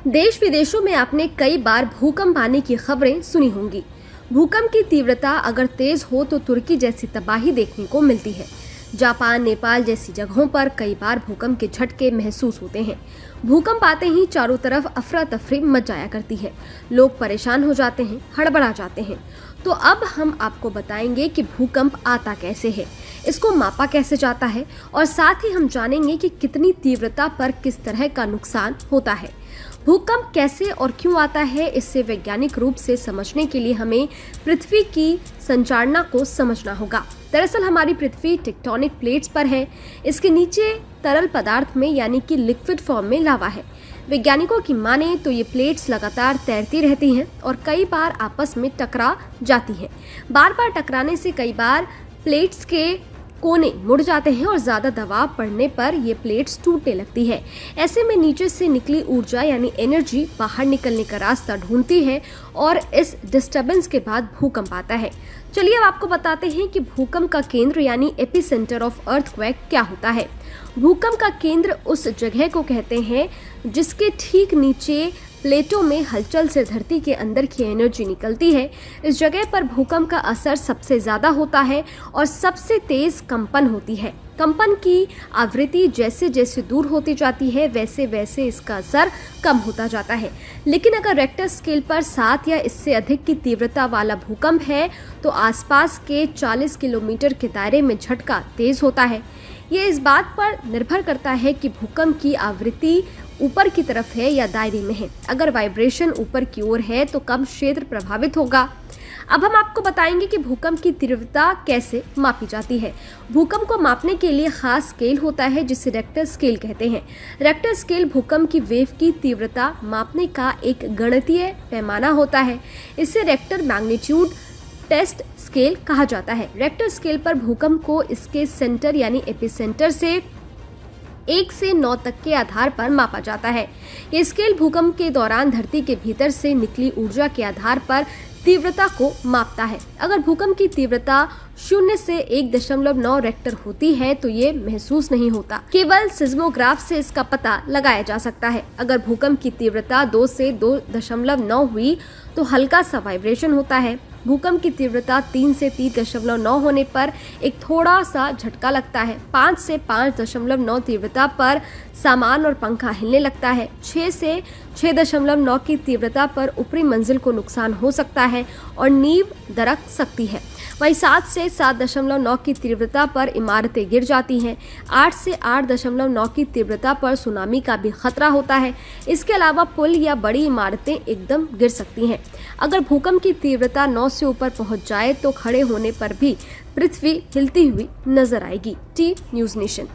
देश विदेशों में आपने कई बार भूकंप आने की खबरें सुनी होंगी। भूकंप की तीव्रता अगर तेज हो तो तुर्की जैसी तबाही देखने को मिलती है। जापान, नेपाल जैसी जगहों पर कई बार भूकंप के झटके महसूस होते हैं। भूकंप आते ही चारों तरफ अफरा तफरी मच जाया करती है। लोग परेशान हो जाते हैं, हड़बड़ा जाते हैं। तो अब हम आपको बताएंगे कि भूकंप आता कैसे है, इसको मापा कैसे जाता है और साथ ही हम जानेंगे कि कितनी तीव्रता पर किस तरह का नुकसान होता है। भूकंप कैसे और क्यों आता है, इससे वैज्ञानिक रूप से समझने के लिए हमें पृथ्वी की संरचना को समझना होगा। दरअसल हमारी पृथ्वी टेक्टोनिक प्लेट्स पर है। इसके नीचे तरल पदार्थ में यानी कि लिक्विड फॉर्म में लावा है। वैज्ञानिकों की माने तो ये प्लेट्स लगातार तैरती रहती हैं और कई बार आपस में टकरा जाती हैं। बार बार टकराने से कई बार प्लेट्स के कोने मुड़ जाते हैं और ज्यादा दबाव पड़ने पर ये प्लेट्स टूटने लगती है। ऐसे में नीचे से निकली ऊर्जा यानी एनर्जी बाहर निकलने का रास्ता ढूंढती है और इस डिस्टरबेंस के बाद भूकंप आता है। चलिए अब आपको बताते हैं कि भूकंप का केंद्र यानी एपिसेंटर ऑफ अर्थक्वेक क्या होता है। भूकंप का केंद्र उस जगह को कहते हैं जिसके ठीक नीचे प्लेटों में हलचल से धरती के अंदर की एनर्जी निकलती है। इस जगह पर भूकंप का असर सबसे ज्यादा होता है और सबसे तेज कंपन होती है। कंपन की आवृत्ति जैसे जैसे दूर होती जाती है वैसे वैसे इसका असर कम होता जाता है। लेकिन अगर रेक्टर स्केल पर 7 या इससे अधिक की तीव्रता वाला भूकंप है तो आसपास के 40 किलोमीटर के दायरे में झटका तेज होता है। ये इस बात पर निर्भर करता है कि भूकंप की आवृत्ति ऊपर की तरफ है या दायरे में है। अगर वाइब्रेशन ऊपर की ओर है तो कम क्षेत्र प्रभावित होगा। अब हम आपको बताएंगे कि भूकंप की तीव्रता कैसे मापी जाती है। भूकंप को मापने के लिए खास स्केल होता है जिसे रेक्टर स्केल कहते हैं। रेक्टर स्केल भूकंप की वेव की तीव्रता मापने का एक गणितीय पैमाना होता है। इसे रेक्टर मैग्नीट्यूड टेस्ट स्केल कहा जाता है। रेक्टर स्केल पर भूकंप को इसके सेंटर यानी एपिसेंटर से 1 से 9 तक के आधार पर मापा जाता है। ये स्केल भूकंप के दौरान धरती के भीतर से निकली ऊर्जा के आधार पर तीव्रता को मापता है। अगर भूकंप की तीव्रता 0 से 1.9 रेक्टर होती है तो ये महसूस नहीं होता। केवल सिस्मोग्राफ से इसका पता लगाया जा सकता है। अगर भूकंप की तीव्रता 2 से 2.9 हुई तो हल्का सा वाइब्रेशन होता है। भूकंप की तीव्रता 3 से 3.9 होने पर एक थोड़ा सा झटका लगता है। 5 से 5.9 तीव्रता पर सामान और पंखा हिलने लगता है। 6 से 6.9 की तीव्रता पर ऊपरी मंजिल को नुकसान हो सकता है और नींव दरक सकती है। वहीं 7 से 7.9 की तीव्रता पर इमारतें गिर जाती हैं। 8 से 8.9 की तीव्रता पर सुनामी का भी खतरा होता है। इसके अलावा पुल या बड़ी इमारतें एकदम गिर सकती हैं। अगर भूकंप की तीव्रता 9 से ऊपर पहुंच जाए तो खड़े होने पर भी पृथ्वी हिलती हुई नजर आएगी। T news nation.